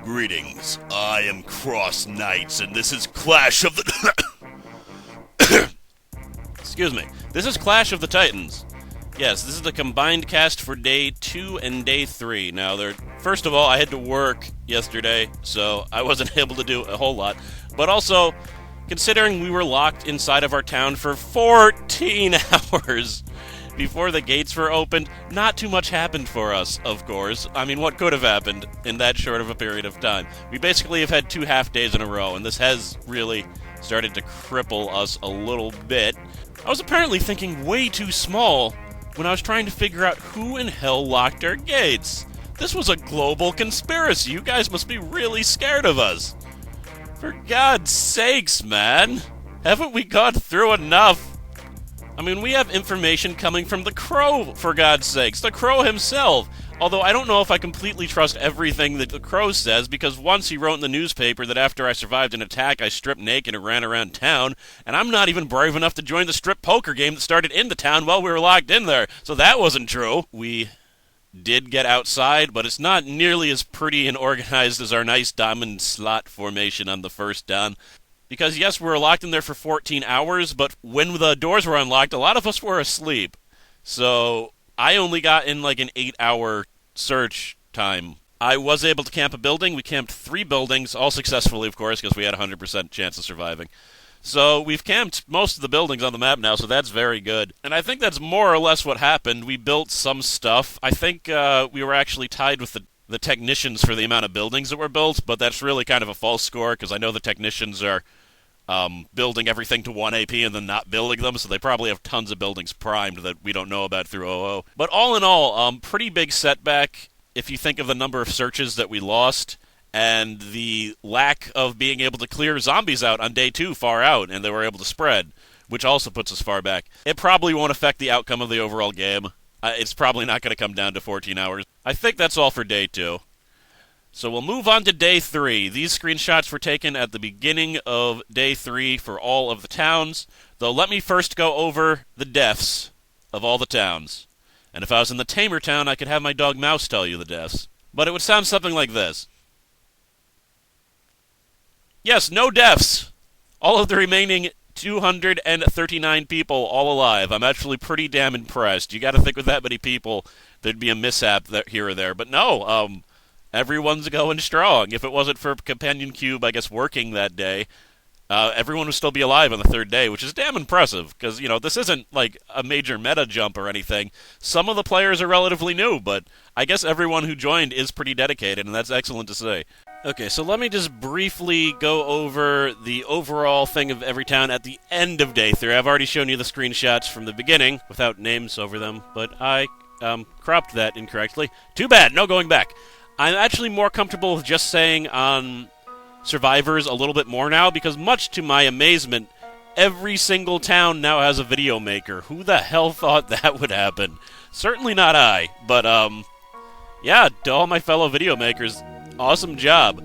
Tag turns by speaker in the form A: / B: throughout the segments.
A: Greetings, I am CrossKnights, and this is Clash of the... Excuse me. This is Clash of the Titans. Yes, this is the combined cast for Day 2 and Day 3. Now, first of all, I had to work yesterday, so I wasn't able to do a whole lot. But also, considering we were locked inside of our town for 14 hours before the gates were opened, not too much happened for us, of course. I mean, what could have happened in that short of a period of time? We basically have had 2 half days in a row, and this has really started to cripple us a little bit. I was apparently thinking way too small when I was trying to figure out who in hell locked our gates. This was a global conspiracy. You guys must be really scared of us. For God's sakes, man. Haven't we gone through enough? I mean, we have information coming from the Crow, for God's sakes. The Crow himself. Although I don't know if I completely trust everything that the Crow says, because once he wrote in the newspaper that after I survived an attack, I stripped naked and ran around town, and I'm not even brave enough to join the strip poker game that started in the town while we were locked in there, so that wasn't true. We did get outside, but it's not nearly as pretty and organized as our nice diamond slot formation on the first down. Because, yes, we were locked in there for 14 hours, but when the doors were unlocked, a lot of us were asleep. So I only got in like an 8-hour search time. I was able to camp a building. We camped 3 buildings, all successfully, of course, because we had a 100% chance of surviving. So we've camped most of the buildings on the map now, so that's very good. And I think that's more or less what happened. We built some stuff. I think we were actually tied with the technicians for the amount of buildings that were built, but that's really kind of a false score, because I know the technicians are building everything to 1 AP and then not building them, so they probably have tons of buildings primed that we don't know about through OO. But all in all, pretty big setback if you think of the number of searches that we lost, and the lack of being able to clear zombies out on Day 2 far out, and they were able to spread, which also puts us far back. It probably won't affect the outcome of the overall game. It's probably not going to come down to 14 hours. I think that's all for Day 2. So we'll move on to Day 3. These screenshots were taken at the beginning of Day 3 for all of the towns. Though let me first go over the deaths of all the towns. And if I was in the Tamer town, I could have my dog Mouse tell you the deaths. But it would sound something like this. Yes, no deaths! All of the remaining 239 people all alive. I'm actually pretty damn impressed. You gotta think with that many people, there'd be a mishap here or there. But no, everyone's going strong. If it wasn't for Companion Cube, I guess, working that day, everyone would still be alive on the 3rd day, which is damn impressive, because, you know, this isn't, like, a major meta jump or anything. Some of the players are relatively new, but I guess everyone who joined is pretty dedicated, and that's excellent to say. Okay, so let me just briefly go over the overall thing of every town at the end of Day 3. I've already shown you the screenshots from the beginning, without names over them, but I cropped that incorrectly. Too bad, no going back. I'm actually more comfortable with just saying on survivors a little bit more now, because much to my amazement, every single town now has a video maker. Who the hell thought that would happen? Certainly not I, but, yeah, to all my fellow video makers, awesome job.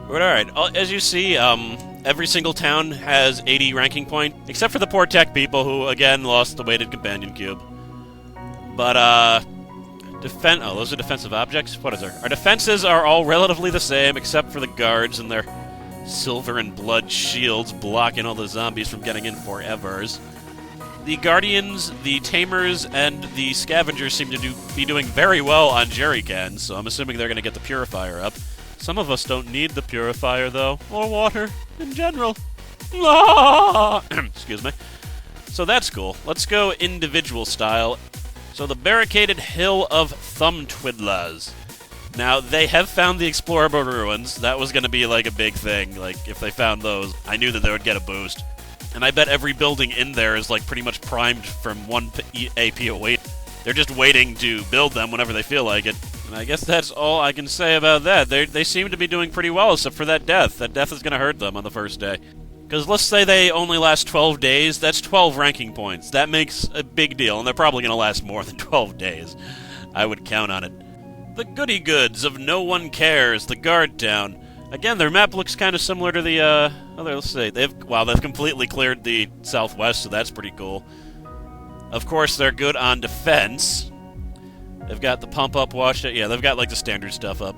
A: But alright, as you see, every single town has 80 ranking point, except for the poor tech people who, again, lost the weighted companion cube. But, those are defensive objects? What is there? Our defenses are all relatively the same, except for the guards and their silver and blood shields blocking all the zombies from getting in forevers. The guardians, the tamers, and the scavengers seem to be doing very well on jerrycans, so I'm assuming they're going to get the purifier up. Some of us don't need the purifier, though, or water in general. Excuse me. So that's cool. Let's go individual style. So the barricaded hill of thumb twiddlers. Now, they have found the explorable ruins. That was going to be like a big thing. Like, if they found those, I knew that they would get a boost. And I bet every building in there is like pretty much primed from 1 AP away. They're just waiting to build them whenever they feel like it. And I guess that's all I can say about that. They seem to be doing pretty well, except for that death. That death is going to hurt them on the first day. Because let's say they only last 12 days, that's 12 ranking points. That makes a big deal, and they're probably going to last more than 12 days. I would count on it. The goody goods of No One Cares, the guard town. Again, their map looks kind of similar to the, let's see, they've completely cleared the southwest, so that's pretty cool. Of course, they're good on defense. They've got the pump up, watch it, yeah, they've got, like, the standard stuff up.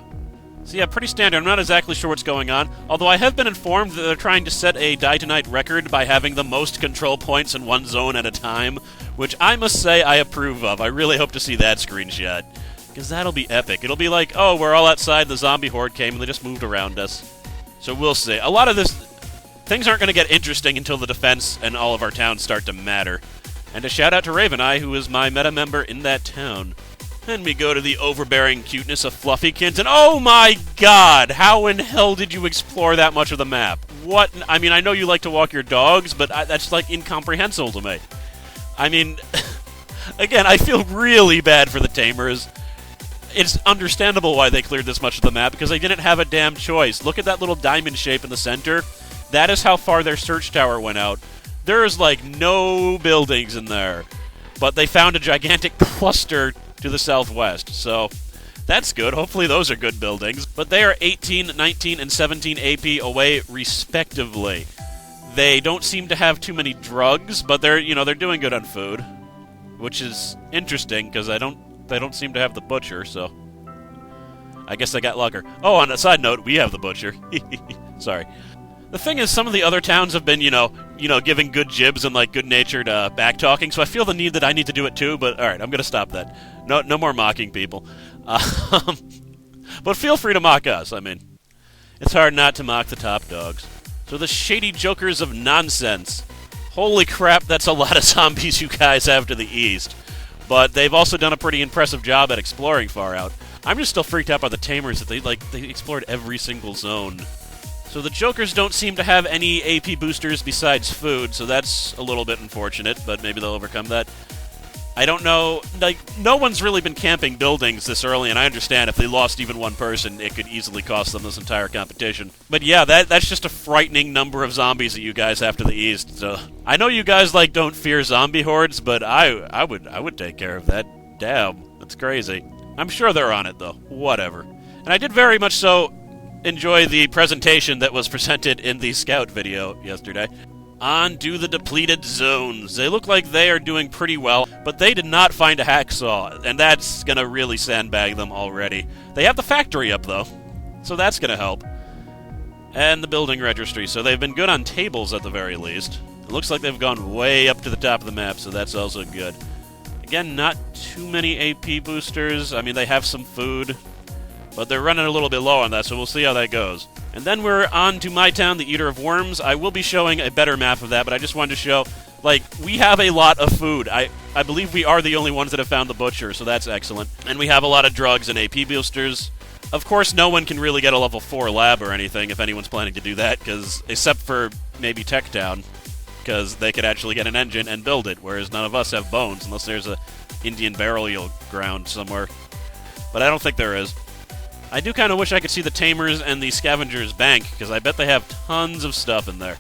A: So yeah, pretty standard. I'm not exactly sure what's going on, although I have been informed that they're trying to set a Die2nite record by having the most control points in one zone at a time, which I must say I approve of. I really hope to see that screenshot, because that'll be epic. It'll be like, oh, we're all outside, the zombie horde came, and they just moved around us. So we'll see. A lot of this... Things aren't going to get interesting until the defense and all of our towns start to matter. And a shout out to Raveneye, who is my meta member in that town. And we go to the overbearing cuteness of Fluffykins, and oh my god! How in hell did you explore that much of the map? What? I mean, I know you like to walk your dogs, but that's, like, incomprehensible to me. I mean, again, I feel really bad for the Tamers. It's understandable why they cleared this much of the map, because they didn't have a damn choice. Look at that little diamond shape in the center. That is how far their search tower went out. There's, like, no buildings in there. But they found a gigantic cluster to the southwest, so that's good. Hopefully those are good buildings. But they are 18, 19, and 17 AP away, respectively. They don't seem to have too many drugs, but they're doing good on food, which is interesting, because they don't seem to have the butcher, so I guess they got lucker. Oh, on a side note, we have the butcher. Sorry. The thing is, some of the other towns have been, giving good jibs and, like, good-natured back-talking, so I feel the need that I need to do it too, but alright, I'm gonna stop that. No more mocking people. But feel free to mock us, I mean. It's hard not to mock the top dogs. So the shady jokers of nonsense. Holy crap, that's a lot of zombies you guys have to the east. But they've also done a pretty impressive job at exploring far out. I'm just still freaked out by the Tamers that they explored every single zone. So the Jokers don't seem to have any AP boosters besides food, so that's a little bit unfortunate, but maybe they'll overcome that. I don't know, like, no one's really been camping buildings this early, and I understand if they lost even one person, it could easily cost them this entire competition. But yeah, that's just a frightening number of zombies that you guys have to the east, so... I know you guys, like, don't fear zombie hordes, but I would take care of that. Damn, that's crazy. I'm sure they're on it, though. Whatever. And I did very much so enjoy the presentation that was presented in the Scout video yesterday. On to the depleted zones. They look like they are doing pretty well, but they did not find a hacksaw, and that's gonna really sandbag them already. They have the factory up, though, so that's gonna help. And the building registry, so they've been good on tables at the very least. It looks like they've gone way up to the top of the map, so that's also good. Again, not too many AP boosters. I mean, they have some food, but they're running a little bit low on that, so we'll see how that goes. And then we're on to my town, the Eater of Worms. I will be showing a better map of that, but I just wanted to show, like, we have a lot of food. I believe we are the only ones that have found the butcher, so that's excellent. And we have a lot of drugs and AP boosters. Of course, no one can really get a level 4 lab or anything if anyone's planning to do that, because except for maybe Tech Town, because they could actually get an engine and build it, whereas none of us have bones, unless there's a Indian burial ground somewhere. But I don't think there is. I do kind of wish I could see the Tamers and the Scavengers Bank, because I bet they have tons of stuff in there.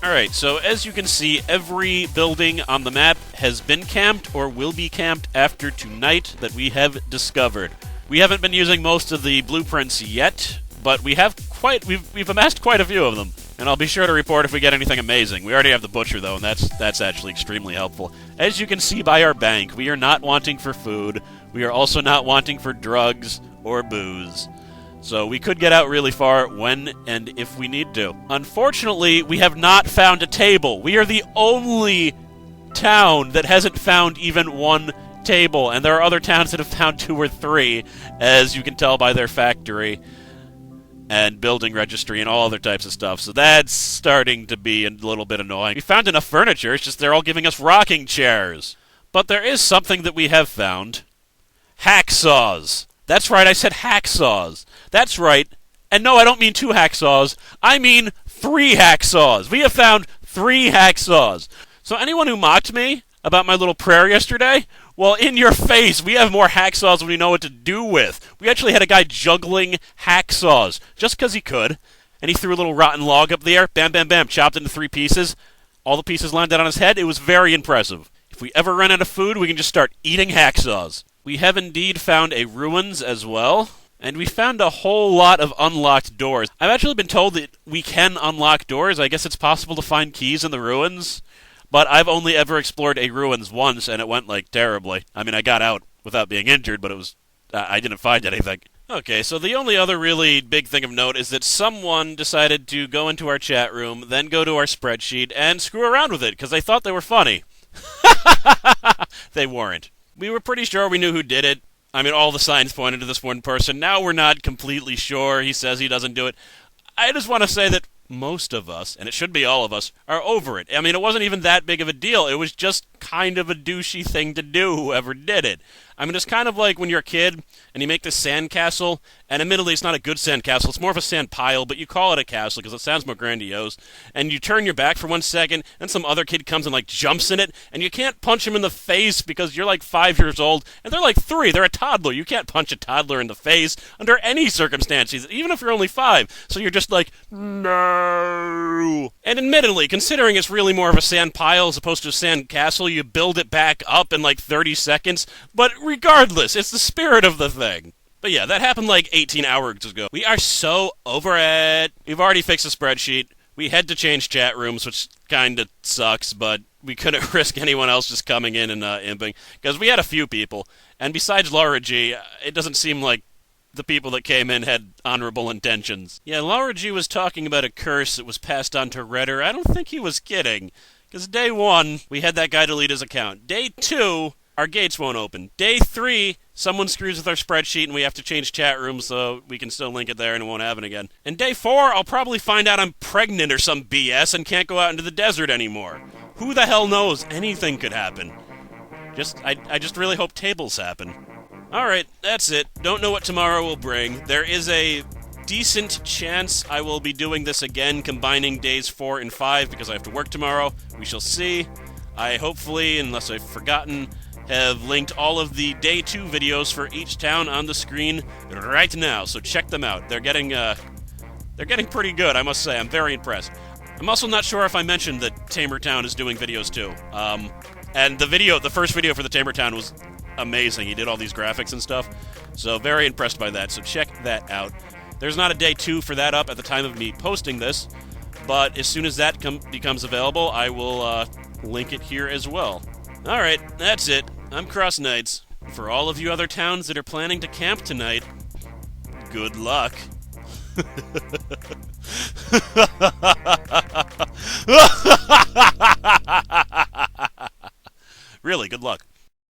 A: Alright, so as you can see, every building on the map has been camped or will be camped after tonight that we have discovered. We haven't been using most of the blueprints yet, but we've amassed quite a few of them. And I'll be sure to report if we get anything amazing. We already have the butcher, though, and that's actually extremely helpful. As you can see by our bank, we are not wanting for food. We are also not wanting for drugs or booze. So we could get out really far when and if we need to. Unfortunately, we have not found a table. We are the only town that hasn't found even one table, and there are other towns that have found 2 or 3, as you can tell by their factory and building registry and all other types of stuff. So that's starting to be a little bit annoying. We found enough furniture, it's just they're all giving us rocking chairs. But there is something that we have found. Hacksaws. That's right, I said hacksaws. That's right. And no, I don't mean 2 hacksaws. I mean 3 hacksaws. We have found 3 hacksaws. So anyone who mocked me about my little prayer yesterday, well, in your face, we have more hacksaws than we know what to do with. We actually had a guy juggling hacksaws, just because he could. And he threw a little rotten log up there, bam, bam, bam, chopped into 3 pieces. All the pieces landed on his head. It was very impressive. If we ever run out of food, we can just start eating hacksaws. We have indeed found a ruins as well, and we found a whole lot of unlocked doors. I've actually been told that we can unlock doors. I guess it's possible to find keys in the ruins, but I've only ever explored a ruins once, and it went, like, terribly. I mean, I got out without being injured, but I didn't find anything. Okay, so the only other really big thing of note is that someone decided to go into our chat room, then go to our spreadsheet, and screw around with it, because they thought they were funny. They weren't. We were pretty sure we knew who did it. I mean, all the signs pointed to this one person. Now we're not completely sure. He says he doesn't do it. I just want to say that most of us, and it should be all of us, are over it. I mean, it wasn't even that big of a deal. It was just kind of a douchey thing to do, whoever did it. I mean, it's kind of like when you're a kid and you make this sandcastle, and admittedly it's not a good sandcastle, it's more of a sand pile, but you call it a castle because it sounds more grandiose, and you turn your back for 1 second, and some other kid comes and, like, jumps in it, and you can't punch him in the face because you're, like, 5 years old, and they're, like, 3. They're a toddler. You can't punch a toddler in the face under any circumstances, even if you're only 5. So you're just like, no. And admittedly, considering it's really more of a sand pile as opposed to a sand castle, you build it back up in, like, 30 seconds, but regardless, it's the spirit of the thing. But yeah, that happened like 18 hours ago. We are so over it. We've already fixed the spreadsheet. We had to change chat rooms, which kind of sucks, but we couldn't risk anyone else just coming in and imping, because we had a few people. And besides Laura G, it doesn't seem like the people that came in had honorable intentions. Yeah, Laura G was talking about a curse that was passed on to Redder. I don't think he was kidding, because day 1, we had that guy delete his account. Day 2... our gates won't open. Day 3, someone screws with our spreadsheet and we have to change chat rooms so we can still link it there and it won't happen again. And day 4, I'll probably find out I'm pregnant or some BS and can't go out into the desert anymore. Who the hell knows? Anything could happen. I just really hope tables happen. Alright, that's it. Don't know what tomorrow will bring. There is a decent chance I will be doing this again, combining days 4 and 5 because I have to work tomorrow. We shall see. I hopefully, unless I've forgotten, have linked all of the Day 2 videos for each town on the screen right now, so check them out. They're getting pretty good, I must say. I'm very impressed. I'm also not sure if I mentioned that Tamer Town is doing videos too. And the first video for the Tamer Town was amazing. He did all these graphics and stuff, so very impressed by that, so check that out. There's not a Day 2 for that up at the time of me posting this, but as soon as that becomes available, I will link it here as well. Alright, that's it. I'm CrossKnights. For all of you other towns that are planning to camp tonight, good luck. Really, good luck.